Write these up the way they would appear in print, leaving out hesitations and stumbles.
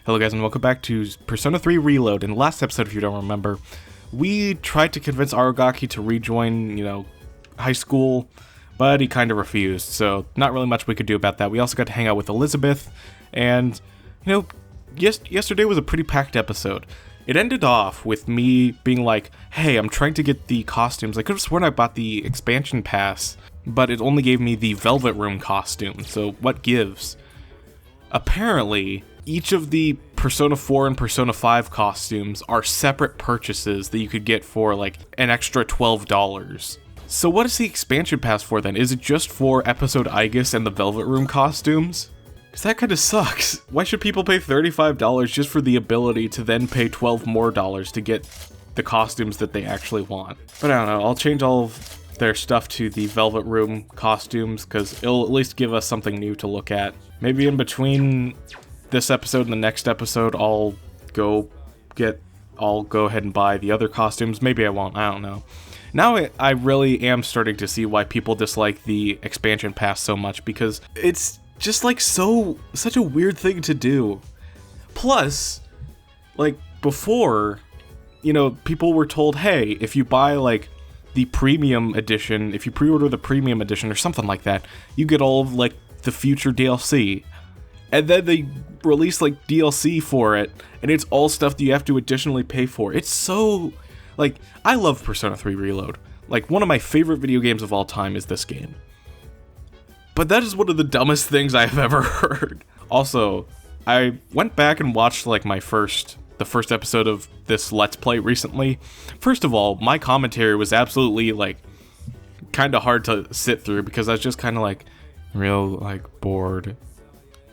Hello guys and welcome back to Persona 3 Reload. In the last episode, if you don't remember, we tried to convince Aragaki to rejoin, high school, but he kind of refused, so not really much we could do about that. We also got to hang out with Elizabeth, and, yesterday was a pretty packed episode. It ended off with me being like, hey, I'm trying to get the costumes. I could have sworn I bought the expansion pass, but it only gave me the Velvet Room costume, so what gives? Apparently, each of the Persona 4 and Persona 5 costumes are separate purchases that you could get for, an extra $12. So what is the expansion pass for then? Is it just for Episode Aigis and the Velvet Room costumes? Because that kind of sucks. Why should people pay $35 just for the ability to then pay $12 more to get the costumes that they actually want? But I don't know, I'll change all of their stuff to the Velvet Room costumes, because it'll at least give us something new to look at. Maybe in between this episode and the next episode, I'll go ahead and buy the other costumes. Maybe I won't, I don't know. Now I really am starting to see why people dislike the expansion pass so much, because it's just such a weird thing to do. Plus, before, people were told, hey, if you buy the premium edition, if you pre-order the premium edition or something like that, you get all of the future DLC. And then they release DLC for it, and it's all stuff that you have to additionally pay for. It's so I love Persona 3 Reload. One of my favorite video games of all time is this game. But that is one of the dumbest things I have ever heard. Also, I went back and watched the first episode of this Let's Play recently. First of all, my commentary was absolutely kind of hard to sit through, because I was just kind of real bored,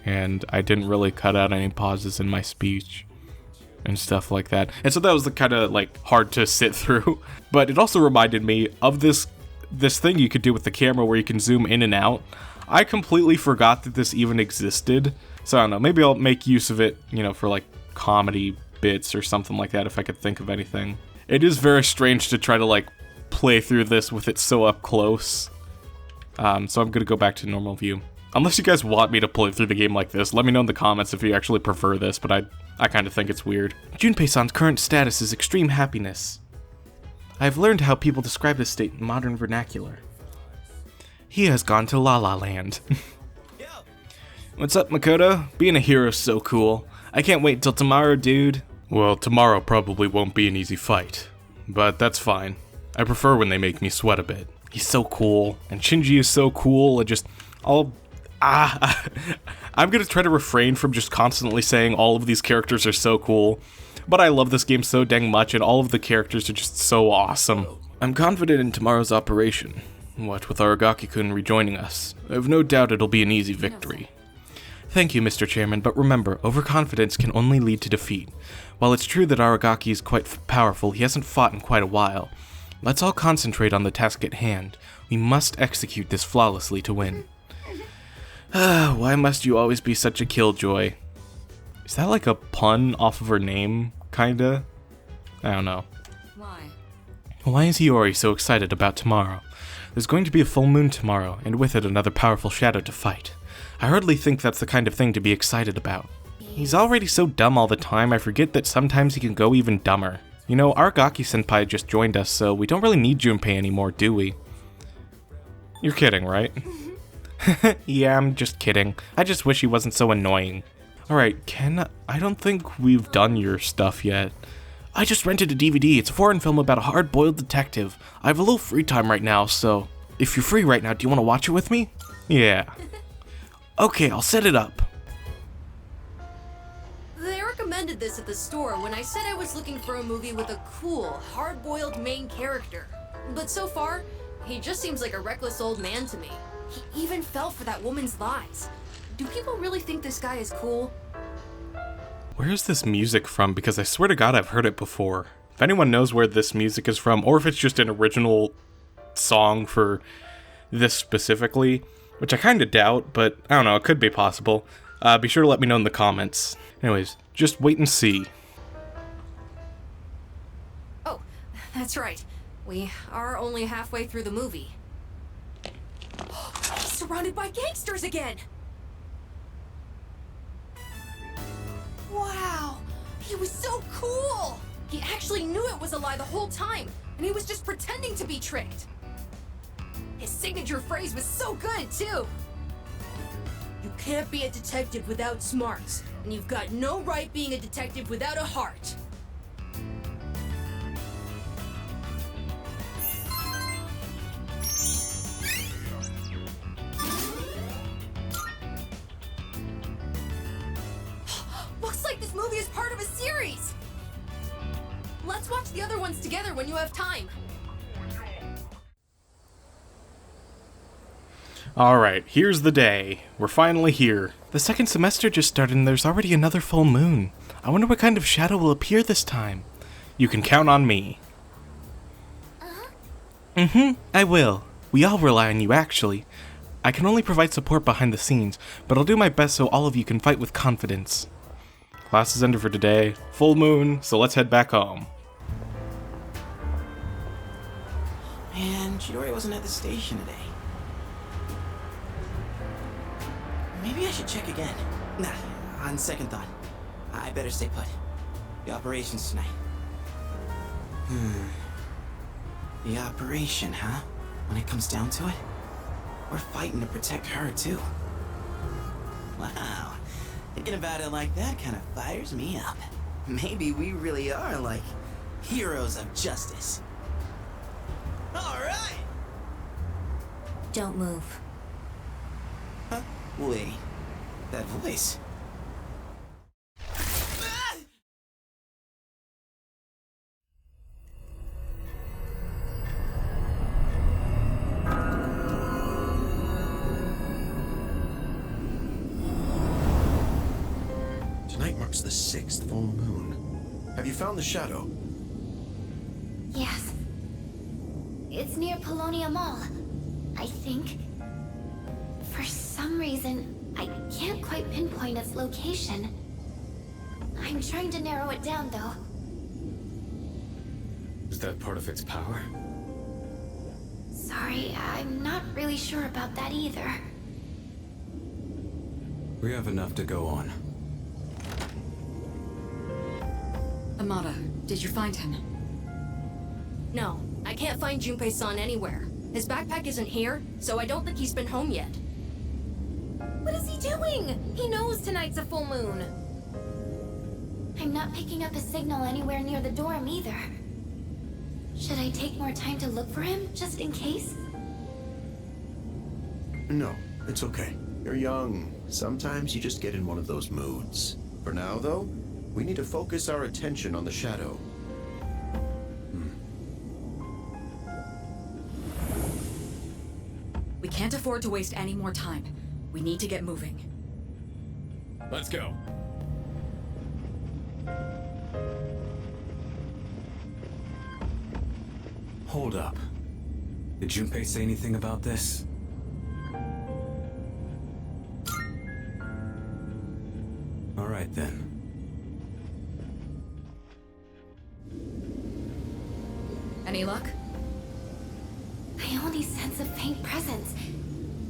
and I didn't really cut out any pauses in my speech and stuff like that. And so that was kind of hard to sit through. But it also reminded me of this thing you could do with the camera where you can zoom in and out. I completely forgot that this even existed. So I don't know, maybe I'll make use of it, for comedy bits or something like that if I could think of anything. It is very strange to try to play through this with it so up close. So I'm gonna go back to normal view. Unless you guys want me to play through the game like this, let me know in the comments if you actually prefer this, but I kind of think it's weird. Junpei-san's current status is extreme happiness. I have learned how people describe this state in modern vernacular. He has gone to La La Land. What's up, Makoto? Being a hero's so cool. I can't wait until tomorrow, dude. Well, tomorrow probably won't be an easy fight, but that's fine. I prefer when they make me sweat a bit. He's so cool, and Shinji is so cool, and just I'm gonna try to refrain from just constantly saying all of these characters are so cool, but I love this game so dang much, and all of the characters are just so awesome. I'm confident in tomorrow's operation. What with Aragaki-kun rejoining us, I have no doubt it'll be an easy victory. Thank you, Mr. Chairman, but remember, overconfidence can only lead to defeat. While it's true that Aragaki is quite powerful, he hasn't fought in quite a while. Let's all concentrate on the task at hand. We must execute this flawlessly to win. Why must you always be such a killjoy? Is that a pun off of her name, kinda? I don't know. Why is Hiyori so excited about tomorrow? There's going to be a full moon tomorrow, and with it another powerful shadow to fight. I hardly think that's the kind of thing to be excited about. He's already so dumb all the time, I forget that sometimes he can go even dumber. Aragaki-senpai just joined us, so we don't really need Junpei anymore, do we? You're kidding, right? Yeah, I'm just kidding. I just wish he wasn't so annoying. Alright, Ken, I don't think we've done your stuff yet. I just rented a DVD. It's a foreign film about a hard-boiled detective. I have a little free time right now, so if you're free right now, do you want to watch it with me? Yeah. Okay, I'll set it up. They recommended this at the store when I said I was looking for a movie with a cool, hard-boiled main character. But so far, he just seems like a reckless old man to me. He even fell for that woman's lies. Do people really think this guy is cool? Where is this music from? Because I swear to God I've heard it before. If anyone knows where this music is from, or if it's just an original song for this specifically, which I kind of doubt, but I don't know, it could be possible, be sure to let me know in the comments. Anyways, just wait and see. Oh, that's right. We are only halfway through the movie. He's surrounded by gangsters again! Wow! cool! He actually knew it was a lie the whole time, and he was just pretending to be tricked. His signature phrase was so good, too. You can't be a detective without smarts, and you've got no right being a detective without a heart. Looks like this movie is part of a series! Let's watch the other ones together when you have time. Alright, here's the day. We're finally here. The second semester just started and there's already another full moon. I wonder what kind of shadow will appear this time. You can count on me. I will. We all rely on you, actually. I can only provide support behind the scenes, but I'll do my best so all of you can fight with confidence. Class is ended for today. Full moon, so let's head back home. Man, Chidori wasn't at the station today. Maybe I should check again. Nah, on second thought, I better stay put. The operation's tonight. The operation, huh? When it comes down to it, we're fighting to protect her, too. Wow, thinking about it like that kind of fires me up. Maybe we really are, like, heroes of justice. All right! Don't move. Huh? Wait, that voice. Tonight marks the 6th full moon. Have you found the shadow? Yes. It's near Polonia Mall, I think. For some reason, I can't quite pinpoint its location. I'm trying to narrow it down, though. Is that part of its power? Sorry, I'm not really sure about that either. We have enough to go on. Amada, did you find him? No, I can't find Junpei-san anywhere. His backpack isn't here, so I don't think he's been home yet. What is he doing? He knows tonight's a full moon. I'm not picking up a signal anywhere near the dorm either. Should I take more time to look for him, just in case? No, it's okay. You're young. Sometimes you just get in one of those moods. For now, though, we need to focus our attention on the shadow. We can't afford to waste any more time. We need to get moving. Let's go. Hold up. Did Junpei say anything about this? All right then. Any luck? I only sense a faint presence.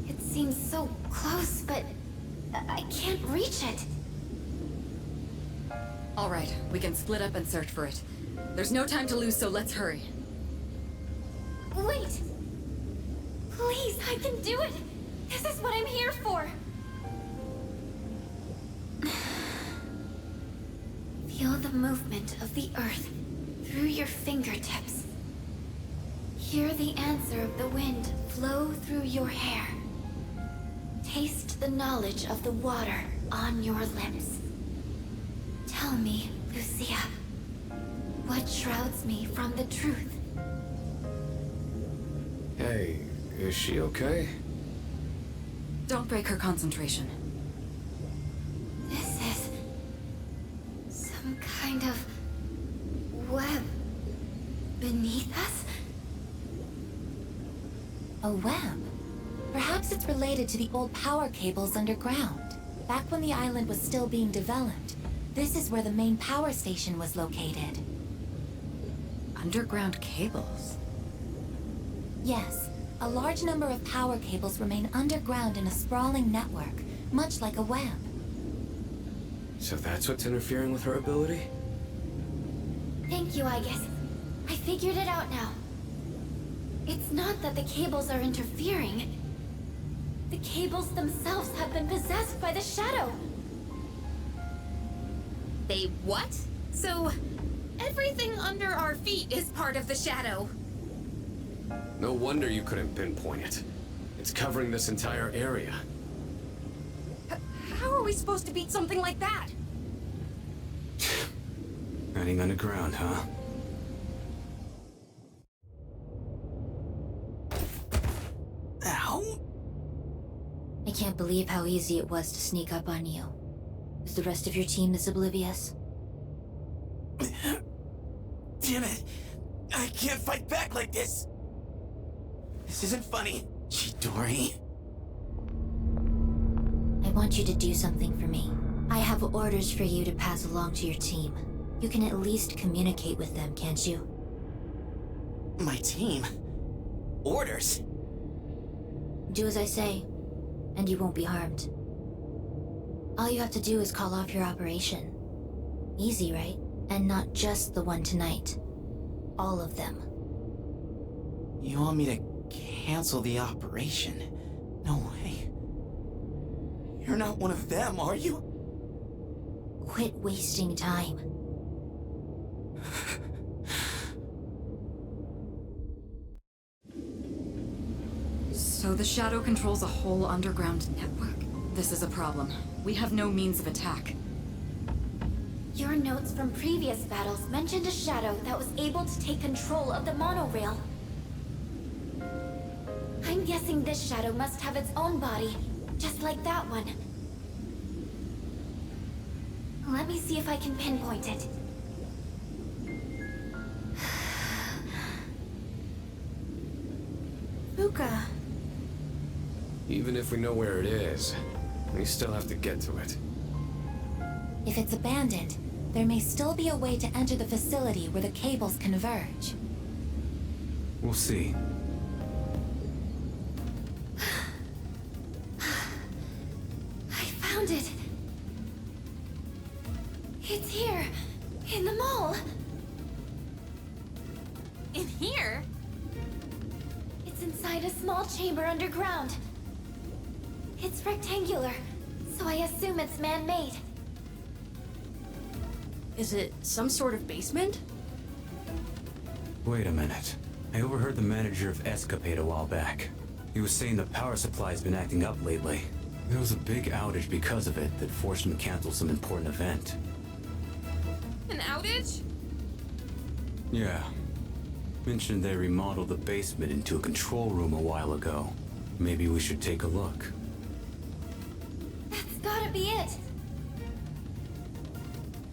It seems so close, but I can't reach it. All right, we can split up and search for it. There's no time to lose, so let's hurry. Wait! Please, I can do it! This is what I'm here for! Feel the movement of the earth through your fingertips. Hear the answer of the wind flow through your hair. Taste the knowledge of the water on your lips. Tell me, Lucia, what shrouds me from the truth? Hey, is she okay? Don't break her concentration. This is some kind of web beneath us? A web? Perhaps it's related to the old power cables underground. Back when the island was still being developed, this is where the main power station was located. Underground cables? Yes, a large number of power cables remain underground in a sprawling network, much like a web. So that's what's interfering with her ability? you, I guess. I figured it out now. It's not that the cables are interfering. The cables themselves have been possessed by the shadow. They what? So, everything under our feet is part of the shadow. No wonder you couldn't pinpoint it. It's covering this entire area. How are we supposed to beat something like that? Hiding underground, huh? Ow! I can't believe how easy it was to sneak up on you. Is the rest of your team this oblivious? Damn it! I can't fight back like this! This isn't funny, Chidori. I want you to do something for me. I have orders for you to pass along to your team. You can at least communicate with them, can't you? My team? Orders? Do as I say, and you won't be harmed. All you have to do is call off your operation. Easy, right? And not just the one tonight. All of them. You want me to cancel the operation? No way. You're not one of them, are you? Quit wasting time. So the shadow controls a whole underground network. This is a problem. We have no means of attack. Your notes from previous battles mentioned a shadow that was able to take control of the monorail. I'm guessing this shadow must have its own body, just like that one. Let me see if I can pinpoint it. Fuka. Even if we know where it is, we still have to get to it. If it's abandoned, there may still be a way to enter the facility where the cables converge. We'll see. I found it. It's here, in the mall. In here? It's inside a small chamber underground. It's rectangular, so I assume it's man-made. Is it some sort of basement? Wait a minute. I overheard the manager of Escapade a while back. He was saying the power supply's been acting up lately. There was a big outage because of it that forced him to cancel some important event. An outage? Yeah. Mentioned they remodeled the basement into a control room a while ago. Maybe we should take a look. That's gotta be it.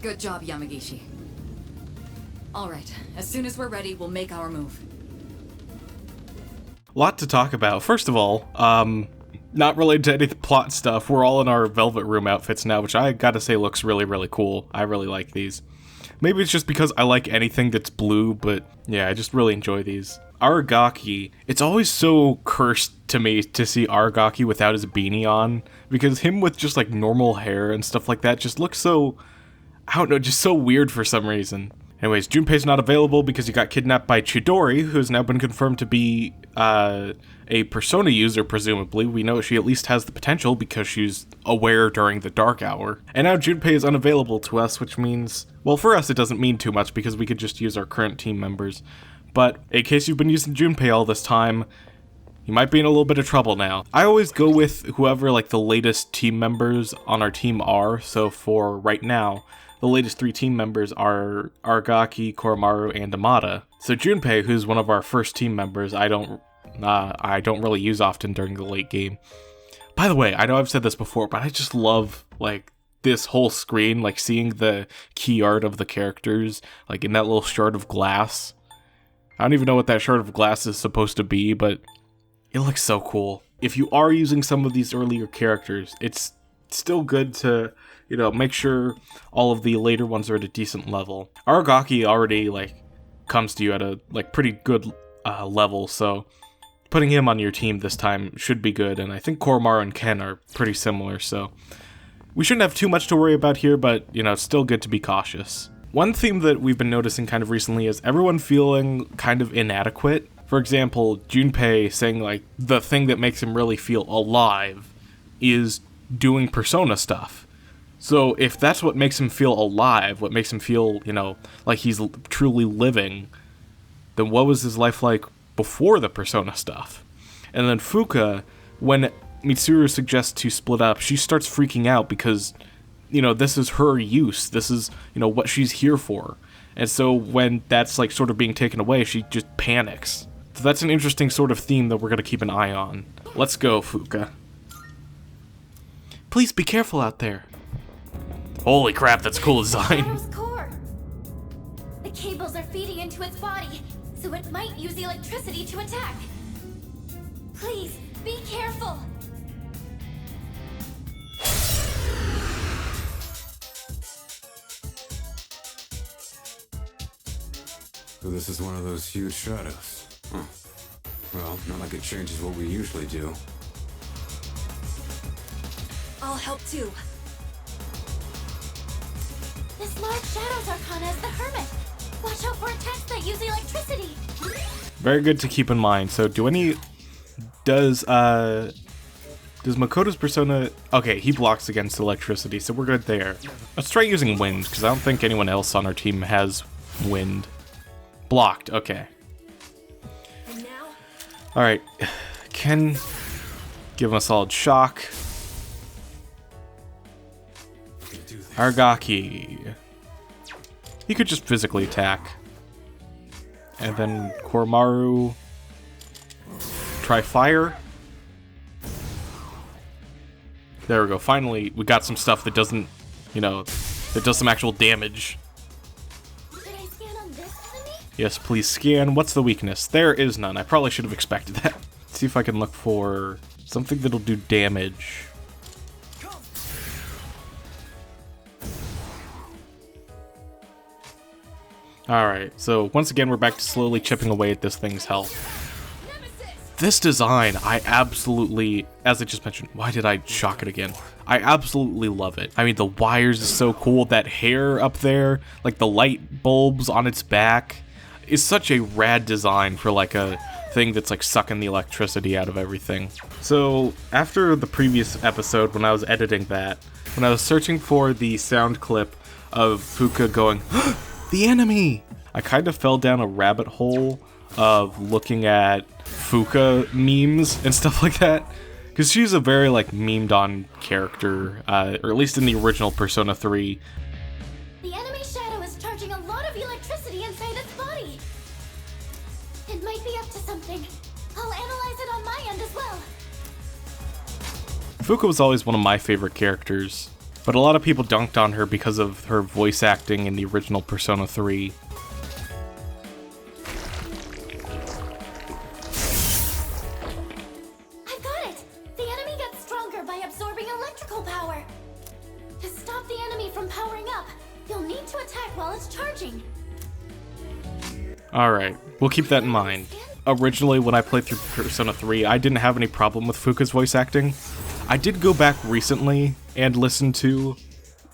Good job, Yamagishi. Alright, as soon as we're ready, we'll make our move. Lot to talk about. First of all, not related to any plot stuff, we're all in our Velvet Room outfits now, which I gotta say looks really, really cool. I really like these. Maybe it's just because I like anything that's blue, but yeah, I just really enjoy these. Aragaki, it's always so cursed to me to see Aragaki without his beanie on, because him with just like normal hair and stuff like that just looks so, I don't know, just so weird for some reason. Anyways, Junpei's not available because he got kidnapped by Chidori, who has now been confirmed to be a Persona user, presumably. We know she at least has the potential because she's aware during the dark hour. And now Junpei is unavailable to us, which means, well, for us it doesn't mean too much because we could just use our current team members. But in case you've been using Junpei all this time, you might be in a little bit of trouble now. I always go with whoever like the latest team members on our team are, so for right now, the latest 3 team members are Aragaki, Koromaru, and Amada. So Junpei, who's one of our first team members, I don't really use often during the late game. By the way, I know I've said this before, but I just love like this whole screen, like seeing the key art of the characters, like in that little shard of glass. I don't even know what that shard of glass is supposed to be, but it looks so cool. If you are using some of these earlier characters, it's still good to, you know, make sure all of the later ones are at a decent level. Aragaki already, like, comes to you at a, like, pretty good level, so putting him on your team this time should be good, and I think Koromaru and Ken are pretty similar, so we shouldn't have too much to worry about here, but, you know, it's still good to be cautious. One theme that we've been noticing kind of recently is everyone feeling kind of inadequate. For example, Junpei saying like the thing that makes him really feel alive is doing Persona stuff. So if that's what makes him feel alive, what makes him feel, you know, like he's truly living, then what was his life like before the Persona stuff? And then Fuka, when Mitsuru suggests to split up, she starts freaking out because, you know, this is her use. This is, you know, what she's here for. And so when that's like sort of being taken away, she just panics. So that's an interesting sort of theme that we're going to keep an eye on. Let's go, Fuka. Please be careful out there. Holy crap, that's cool design. Shadow's core. The cables are feeding into its body, so it might use the electricity to attack. Please, be careful. So this is one of those huge shadows. Huh. Well, not like it changes what we usually do. I'll help too. This large Shadows Arcana is the Hermit. Watch out for attacks that use electricity. Very good to keep in mind. So does Makoto's persona... Okay, he blocks against electricity, so we're good there. Let's try using wind, because I don't think anyone else on our team has wind. Blocked, okay. And now? Alright, Ken, give him a solid shock. Aragaki. He could just physically attack. And then Koromaru. Try fire. There we go. Finally, we got some stuff that doesn't, you know, that does some actual damage. Should I scan on this enemy? Yes, please scan. What's the weakness? There is none. I probably should have expected that. Let's see if I can look for something that'll do damage. Alright, so once again we're back to slowly chipping away at this thing's health. This design, I absolutely, as I just mentioned, why did I shock it again? I absolutely love it. I mean, the wires is so cool. That hair up there, like the light bulbs on its back, is such a rad design for like a thing that's like sucking the electricity out of everything. So after the previous episode, when I was editing that, when I was searching for the sound clip of Fuka going, the enemy! I kind of fell down a rabbit hole of looking at Fuka memes and stuff like that, because she's a very like memed on character, or at least in the original Persona 3. The enemy Shadow is charging a lot of electricity inside its body. It might be up to something. I'll analyze it on my end as well. Fuka was always one of my favorite characters, but a lot of people dunked on her because of her voice acting in the original Persona 3. I've got it! The enemy gets stronger by absorbing electrical power. To stop the enemy from powering up, you'll need to attack while it's charging. Alright, we'll keep that in mind. Originally, when I played through Persona 3, I didn't have any problem with Fuka's voice acting. I did go back recently and listen to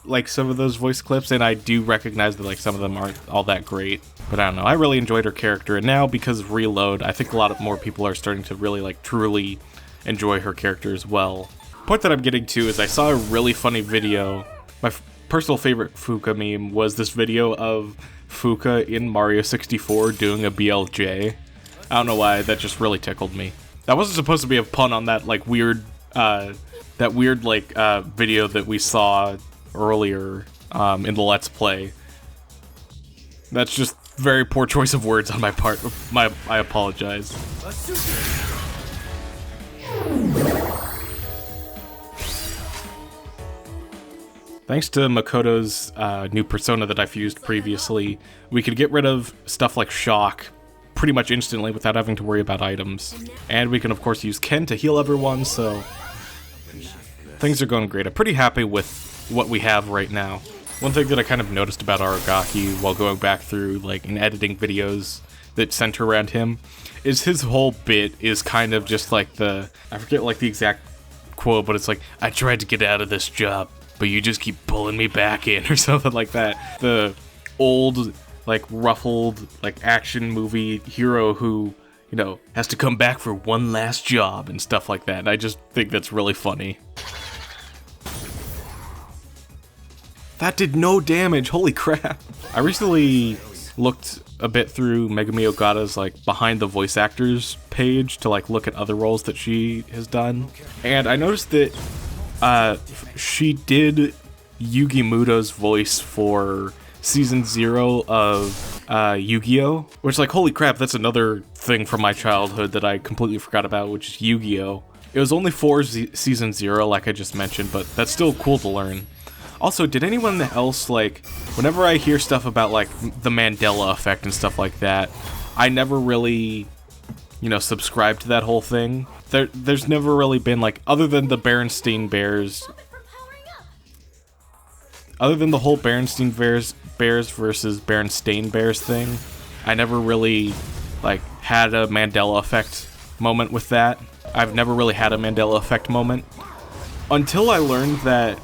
like some of those voice clips, and I do recognize that like some of them aren't all that great. But I don't know, I really enjoyed her character, and now because of Reload, I think a lot of more people are starting to really like truly enjoy her character as well. The point that I'm getting to is I saw a really funny video. My personal favorite Fuka meme was this video of Fuka in Mario 64 doing a BLJ. I don't know why, that just really tickled me. That wasn't supposed to be a pun on that like weird video that we saw earlier in the Let's Play. That's just very poor choice of words on my part. I apologize. Thanks to Makoto's new persona that I've used previously, we could get rid of stuff like shock pretty much instantly without having to worry about items. And we can of course use Ken to heal everyone, so things are going great. I'm pretty happy with what we have right now. One thing that I kind of noticed about Aragaki while going back through like and editing videos that center around him is his whole bit is kind of just like I forget like the exact quote, but it's like, I tried to get out of this job, but you just keep pulling me back in, or something like that. The old, like, ruffled, like, action movie hero who, you know, has to come back for one last job and stuff like that. And I just think that's really funny. That did no damage, holy crap. I recently looked a bit through Megumi Ogata's, like, behind the voice actors page to, like, look at other roles that she has done. And I noticed that she did Yugi Muto's voice for Season 0 of Yu-Gi-Oh! Which, like, holy crap, that's another thing from my childhood that I completely forgot about, which is Yu-Gi-Oh! It was only for Season 0, like I just mentioned, but that's still cool to learn. Also, did anyone else, like, whenever I hear stuff about, like, the Mandela effect and stuff like that, I never really, you know, subscribe to that whole thing. There's never really been, like, other than the Berenstain Bears, other than the whole Berenstain Bears versus Berenstain Bears thing, I never really, like, had a Mandela effect moment with that. I've never really had a Mandela effect moment. Until I learned that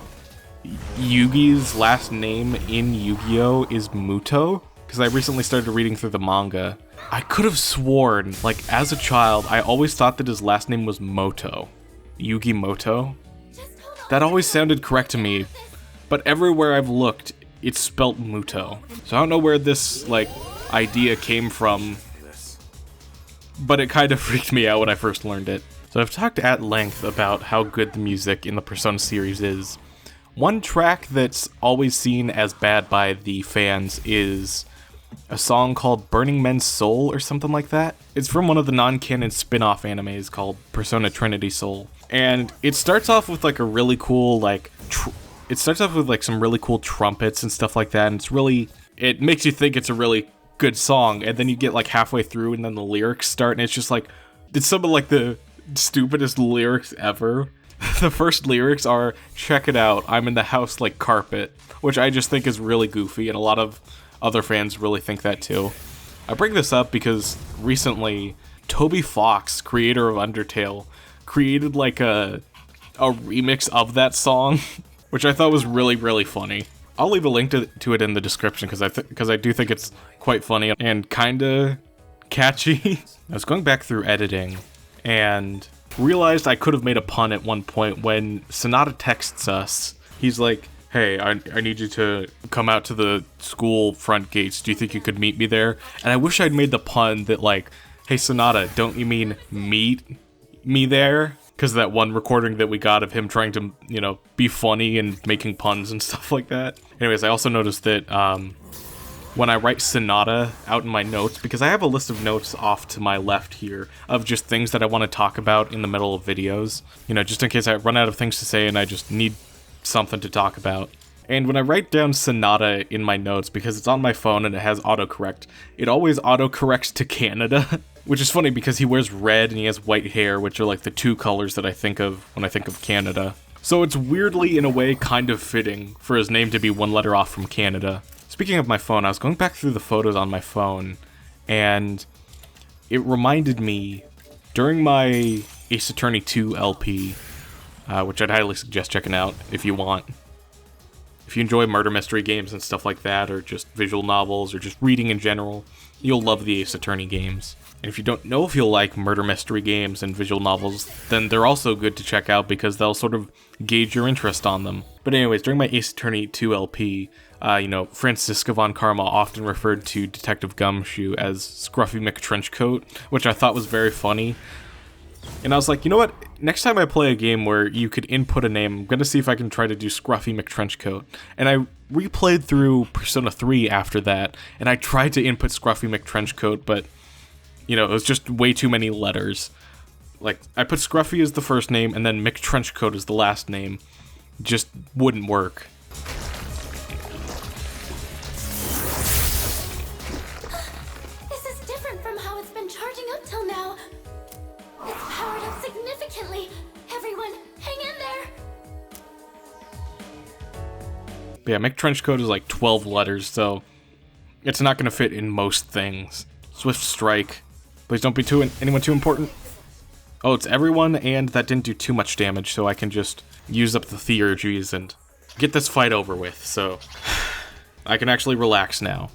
Yugi's last name in Yu-Gi-Oh! Is Muto, because I recently started reading through the manga. I could have sworn, like, as a child, I always thought that his last name was Moto. Yugi Moto. That always sounded correct to me, but everywhere I've looked, it's spelt Muto. So I don't know where this, like, idea came from, but it kind of freaked me out when I first learned it. So I've talked at length about how good the music in the Persona series is. One track that's always seen as bad by the fans is a song called Burning Men's Soul or something like that. It's from one of the non-canon spin-off animes called Persona Trinity Soul. And it starts off with like a really cool, like, some really cool trumpets and stuff like that. And it makes you think it's a really good song. And then you get like halfway through and then the lyrics start and it's just like, it's some of like the stupidest lyrics ever. The first lyrics are, "Check it out, I'm in the house like carpet," which I just think is really goofy, and a lot of other fans really think that too. I bring this up because recently, Toby Fox, creator of Undertale, created like a remix of that song, which I thought was really, really funny. I'll leave a link to it in the description because I do think it's quite funny and kinda catchy. I was going back through editing and realized I could have made a pun at one point when Sonata texts us. He's like, "Hey, I need you to come out to the school front gates. Do you think you could meet me there?" And I wish I'd made the pun that like, "Hey Sonata, don't you mean meet me there?" Because that one recording that we got of him trying to, you know, be funny and making puns and stuff like that. Anyways, I also noticed that when I write Sonata out in my notes, because I have a list of notes off to my left here of just things that I want to talk about in the middle of videos, you know, just in case I run out of things to say and I just need something to talk about. And when I write down Sonata in my notes, because it's on my phone and it has autocorrect, it always autocorrects to Canada, which is funny because he wears red and he has white hair, which are like the two colors that I think of when I think of Canada. So it's weirdly, in a way, kind of fitting for his name to be one letter off from Canada. Speaking of my phone, I was going back through the photos on my phone, and it reminded me, during my Ace Attorney 2 LP, which I'd highly suggest checking out if you want. If you enjoy murder mystery games and stuff like that, or just visual novels, or just reading in general, you'll love the Ace Attorney games. And if you don't know if you'll like murder mystery games and visual novels, then they're also good to check out because they'll sort of gauge your interest on them. But anyways, during my Ace Attorney 2 LP, you know, Franziska von Karma often referred to Detective Gumshoe as Scruffy McTrenchcoat, which I thought was very funny. And I was like, you know what? Next time I play a game where you could input a name, I'm going to see if I can try to do Scruffy McTrenchcoat. And I replayed through Persona 3 after that, and I tried to input Scruffy McTrenchcoat, but, you know, it was just way too many letters. Like, I put Scruffy as the first name, and then McTrenchcoat as the last name. Just wouldn't work. This is different from how it's been charging up till now. It's powered up significantly. Everyone, hang in there. But yeah, McTrenchcoat is like 12 letters, so it's not going to fit in most things. Swift Strike. Please don't be anyone too important. Oh, it's everyone, and that didn't do too much damage, so I can just use up the theurgies and get this fight over with, so... I can actually relax now.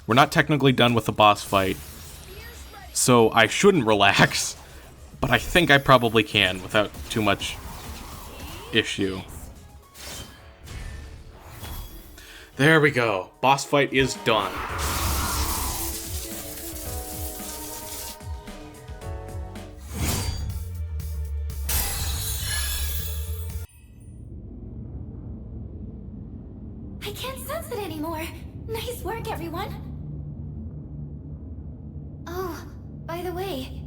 We're not technically done with the boss fight, so I shouldn't relax, but I think I probably can without too much issue. There we go. Boss fight is done. I can't sense it anymore. Nice work, everyone. Oh, by the way,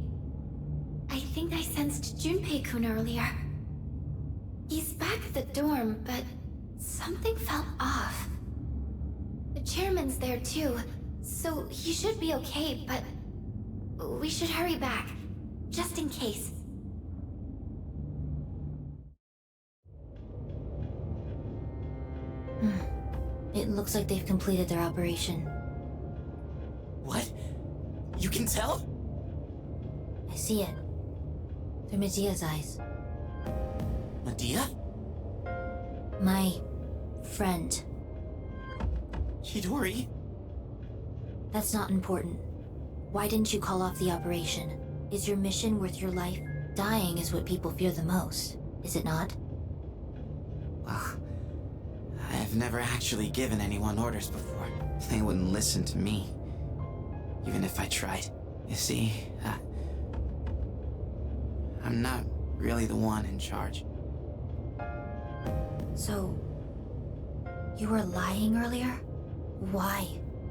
I think I sensed Junpei-kun earlier. He's back at the dorm, but something felt off. The chairman's there too, so he should be okay, but we should hurry back, just in case. It looks like they've completed their operation. What? You can tell? I see it. Through Medea's eyes. Medea? My friend. Chidori? That's not important. Why didn't you call off the operation? Is your mission worth your life? Dying is what people fear the most, is it not? Well, I've never actually given anyone orders before. They wouldn't listen to me. Even if I tried. You see, I'm not really the one in charge. So, you were lying earlier? Why?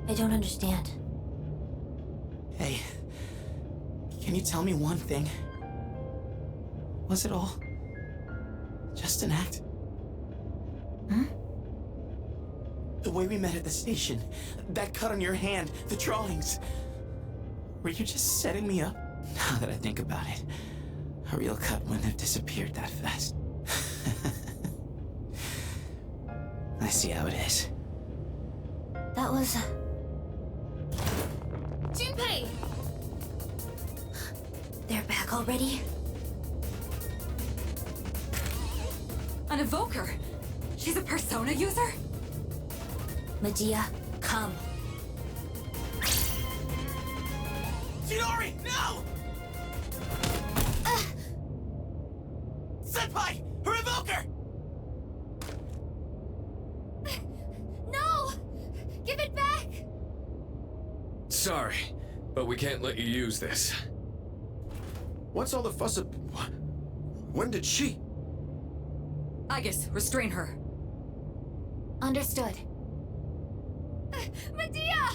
I don't understand. Hey, can you tell me one thing? Was it all just an act? The way we met at the station, that cut on your hand, the drawings. Were you just setting me up? Now that I think about it, a real cut wouldn't have disappeared that fast. I see how it is. That was... Junpei! They're back already? An evoker? She's a persona user? Medea, come. Chidori, no! Senpai! Her evoker! No! Give it back! Sorry, but we can't let you use this. What's all the fuss when did she? Aegis, restrain her. Understood. Medea!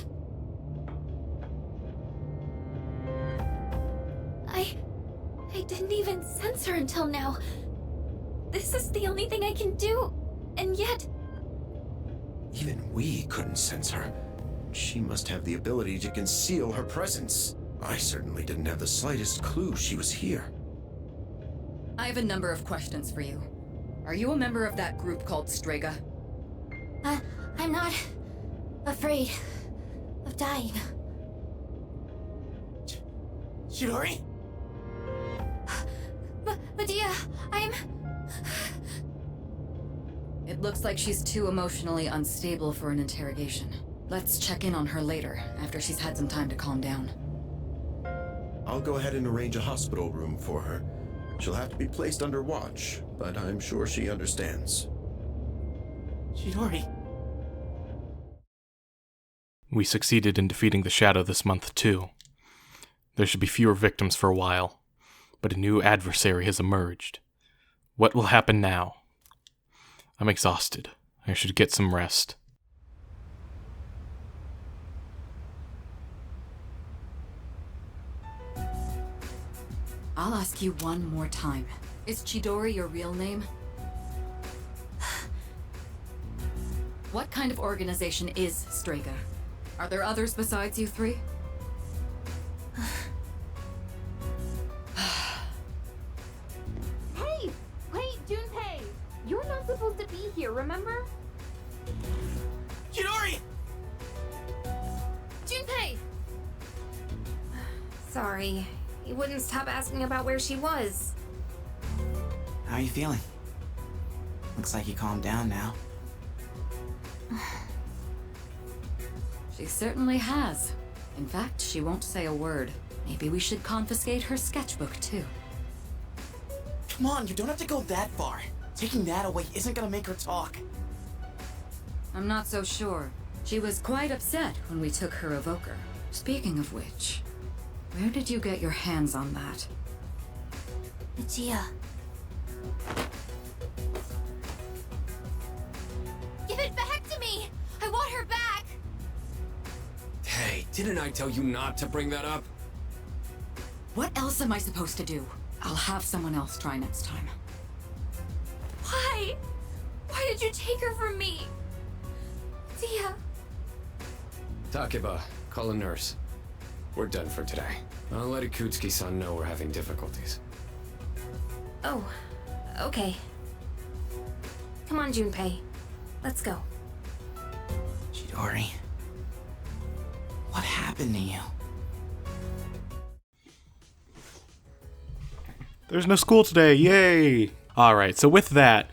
I didn't even sense her until now. This is the only thing I can do, and yet... Even we couldn't sense her. She must have the ability to conceal her presence. I certainly didn't have the slightest clue she was here. I have a number of questions for you. Are you a member of that group called Strega? I'm not... afraid... of dying. Chidori? Medea, I'm... It looks like she's too emotionally unstable for an interrogation. Let's check in on her later, after she's had some time to calm down. I'll go ahead and arrange a hospital room for her. She'll have to be placed under watch, but I'm sure she understands. Chidori? We succeeded in defeating the Shadow this month, too. There should be fewer victims for a while, but a new adversary has emerged. What will happen now? I'm exhausted. I should get some rest. I'll ask you one more time. Is Chidori your real name? What kind of organization is Strega? Are there others besides you three? Hey! Wait, Junpei! You're not supposed to be here, remember? Chidori! Junpei! Sorry. He wouldn't stop asking about where she was. How are you feeling? Looks like you calmed down now. She certainly has. In fact, she won't say a word. Maybe we should confiscate her sketchbook, too. Come on, you don't have to go that far. Taking that away isn't gonna make her talk. I'm not so sure. She was quite upset when we took her evoker. Speaking of which, where did you get your hands on that? Medea. Give it back to me! I want her back! Hey, didn't I tell you not to bring that up? What else am I supposed to do? I'll have someone else try next time. Why? Why did you take her from me? Dia. Takeba, call a nurse. We're done for today. I'll let Ikutsuki-san know we're having difficulties. Oh, okay. Come on, Junpei. Let's go. Chidori, what happened to you? There's no school today, yay! Alright, so with that,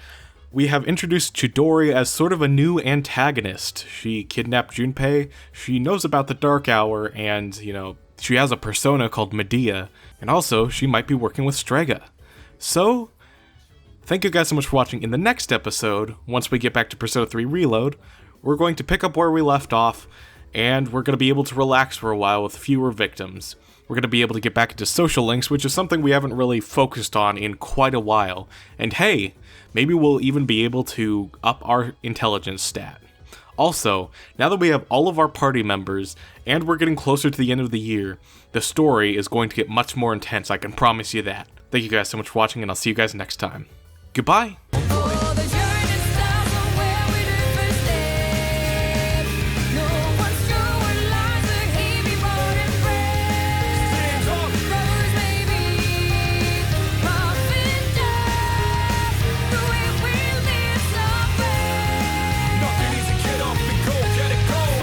we have introduced Chidori as sort of a new antagonist. She kidnapped Junpei, she knows about the Dark Hour, and, she has a persona called Medea, and also, she might be working with Strega. So, thank you guys so much for watching. In the next episode, once we get back to Persona 3 Reload, we're going to pick up where we left off, and we're going to be able to relax for a while with fewer victims. We're going to be able to get back into social links, which is something we haven't really focused on in quite a while. And hey, maybe we'll even be able to up our intelligence stat. Also, now that we have all of our party members, and we're getting closer to the end of the year, the story is going to get much more intense, I can promise you that. Thank you guys so much for watching, and I'll see you guys next time. Goodbye!